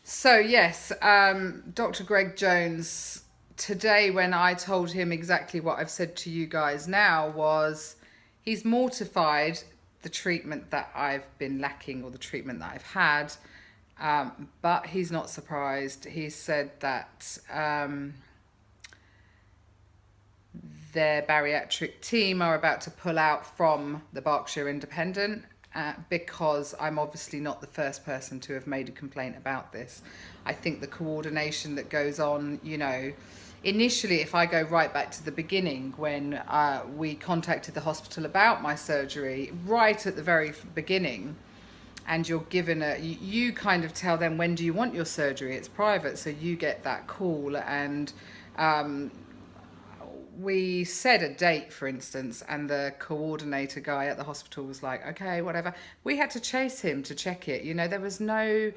So yes, Dr. Greg Jones, today when I told him exactly what I've said to you guys now was he's mortified the treatment that I've been lacking or the treatment that I've had, but he's not surprised. He said that their bariatric team are about to pull out from the Berkshire Independent because I'm obviously not the first person to have made a complaint about this. I think the coordination that goes on, initially, if I go right back to the beginning when we contacted the hospital about my surgery, right at the very beginning, and you're given you kind of tell them, when do you want your surgery? It's private, so you get that call. And we said a date, for instance, and the coordinator guy at the hospital was like, okay, whatever. We had to chase him to check it. There was no,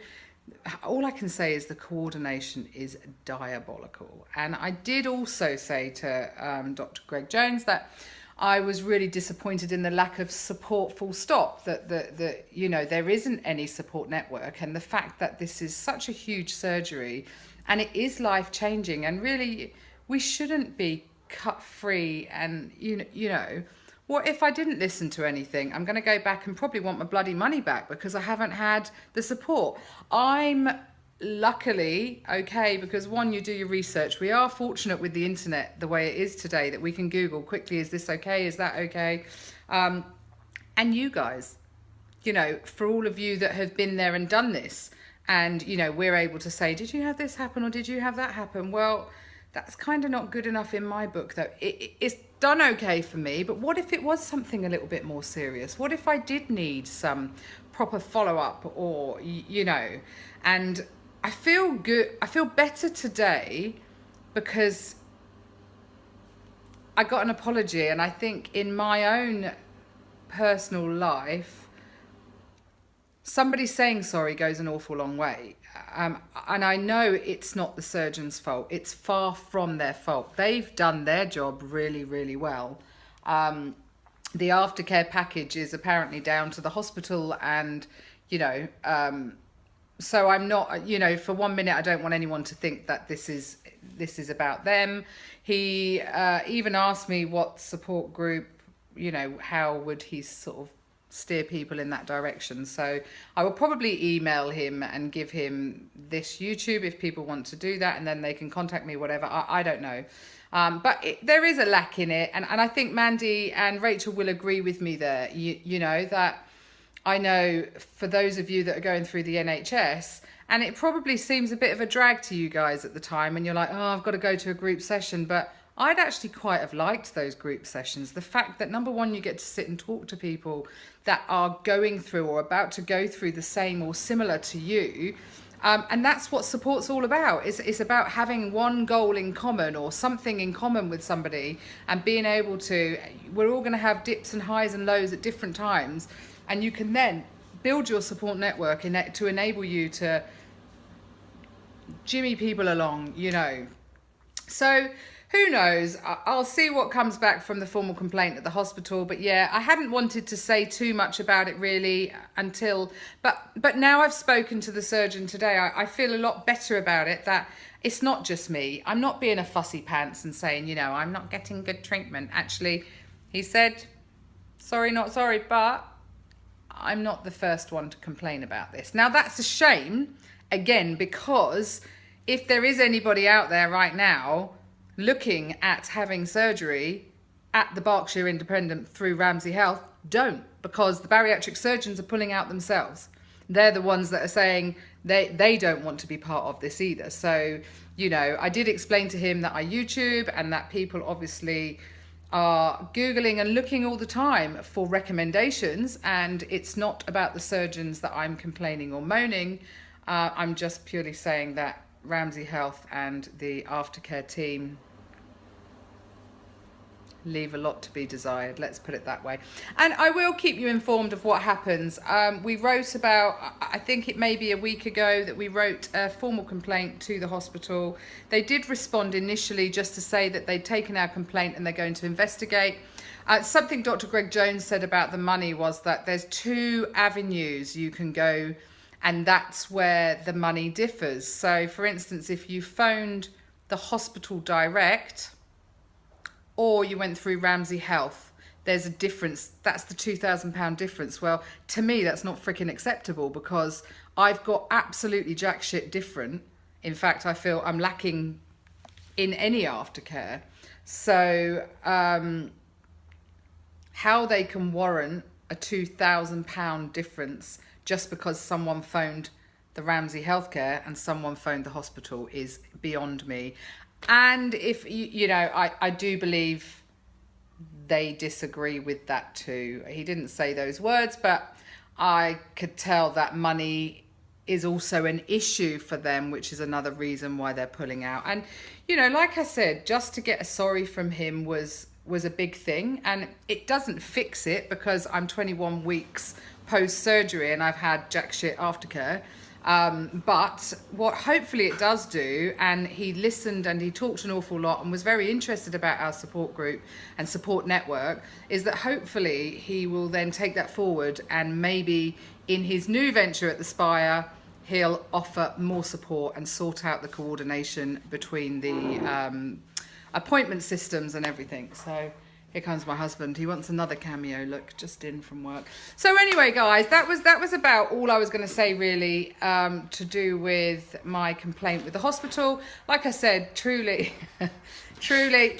all I can say is the coordination is diabolical. And I did also say to Dr. Greg Jones that I was really disappointed in the lack of support, full stop, that there isn't any support network, and the fact that this is such a huge surgery and it is life changing, and really we shouldn't be cut free. And what if I didn't listen to anything? I'm going to go back and probably want my bloody money back because I haven't had the support. I'm luckily okay because, one, you do your research. We are fortunate with the internet the way it is today that we can Google quickly, is this okay, is that okay? And you guys, for all of you that have been there and done this, and we're able to say, did you have this happen or did you have that happen? Well, that's kind of not good enough in my book, though. It's done okay for me, but what if it was something a little bit more serious? What if I did need some proper follow-up, or, and I feel good. I feel better today because I got an apology, and I think in my own personal life, somebody saying sorry goes an awful long way. And I know it's not the surgeon's fault. It's far from their fault. They've done their job really, really well. The aftercare package is apparently down to the hospital, and, so I'm not, for 1 minute, I don't want anyone to think that this is about them. He even asked me what support group, how would he sort of steer people in that direction. So I will probably email him and give him this YouTube if people want to do that, and then they can contact me, whatever. I don't know. But there is a lack in it. And I think Mandy and Rachel will agree with me there, that I know for those of you that are going through the NHS, and it probably seems a bit of a drag to you guys at the time, and you're like, oh, I've got to go to a group session. But I'd actually quite have liked those group sessions. The fact that, number one, you get to sit and talk to people that are going through or about to go through the same or similar to you. And that's what support's all about. It's about having one goal in common or something in common with somebody, and being able to, we're all going to have dips and highs and lows at different times. And you can then build your support network to enable you to jimmy people along, So who knows? I'll see what comes back from the formal complaint at the hospital. But yeah, I hadn't wanted to say too much about it really until, but now I've spoken to the surgeon today, I feel a lot better about it, that it's not just me. I'm not being a fussy pants and saying, I'm not getting good treatment. Actually, he said, sorry, not sorry, but I'm not the first one to complain about this. Now, that's a shame, again, because if there is anybody out there right now looking at having surgery at the Berkshire Independent through Ramsay Health, don't, because the bariatric surgeons are pulling out themselves. They're the ones that are saying they don't want to be part of this either. So, I did explain to him that I YouTube, and that people obviously are Googling and looking all the time for recommendations, and it's not about the surgeons that I'm complaining or moaning. I'm just purely saying that Ramsay Health and the aftercare team leave a lot to be desired, let's put it that way. And I will keep you informed of what happens. We wrote about, I think it may be a week ago, that we wrote a formal complaint to the hospital. They did respond initially just to say that they'd taken our complaint and they're going to investigate. Something Dr. Greg Jones said about the money was that there's two avenues you can go And that's where the money differs. So, for instance, if you phoned the hospital direct or you went through Ramsay Health, there's a difference. That's the £2,000 difference. Well, to me, that's not freaking acceptable, because I've got absolutely jack shit different. In fact, I feel I'm lacking in any aftercare. So how they can warrant a £2,000 difference just because someone phoned the Ramsay Healthcare and someone phoned the hospital is beyond me. And if you know, I do believe they disagree with that too. He didn't say those words, but I could tell that money is also an issue for them, which is another reason why they're pulling out. And you know, like I said, just to get a sorry from him was a big thing, and it doesn't fix it, because I'm 21 weeks post surgery and I've had jack shit aftercare. But what hopefully it does do, and he listened and he talked an awful lot and was very interested about our support group and support network, is that hopefully he will then take that forward, and maybe in his new venture at the Spire, he'll offer more support and sort out the coordination between the appointment systems and everything. So here comes my husband. He wants another cameo look, just in from work. So anyway, guys, that was about all I was going to say, really, to do with my complaint with the hospital. Like I said, truly, truly,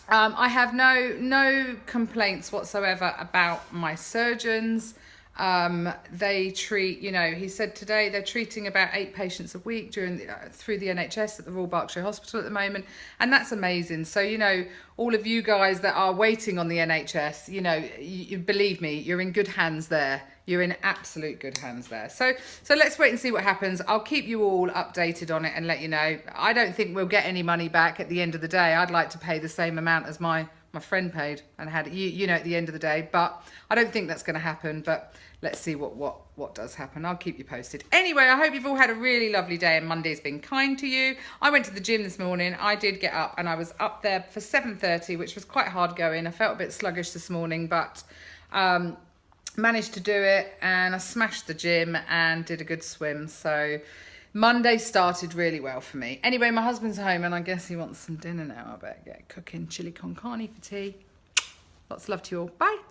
I have no complaints whatsoever about my surgeons. They treat, you know, he said today they're treating about 8 patients a week through the NHS at the Royal Berkshire Hospital at the moment, and that's amazing. So, you know, all of you guys that are waiting on the NHS, you know, you believe me, you're in good hands there. You're in absolute good hands there. So let's wait and see what happens. I'll keep you all updated on it and let you know. I don't think we'll get any money back at the end of the day. I'd like to pay the same amount as my friend paid and had, you know, at the end of the day, but I don't think that's going to happen. But let's see what does happen. I'll keep you posted. Anyway, I hope you've all had a really lovely day and Monday's been kind to you. I went to the gym this morning. I did get up and I was up there for 7:30, which was quite hard going. I felt a bit sluggish this morning, but managed to do it, and I smashed the gym and did a good swim. So Monday started really well for me. Anyway, my husband's home and I guess he wants some dinner now. I better get cooking chili con carne for tea. Lots of love to you all. Bye.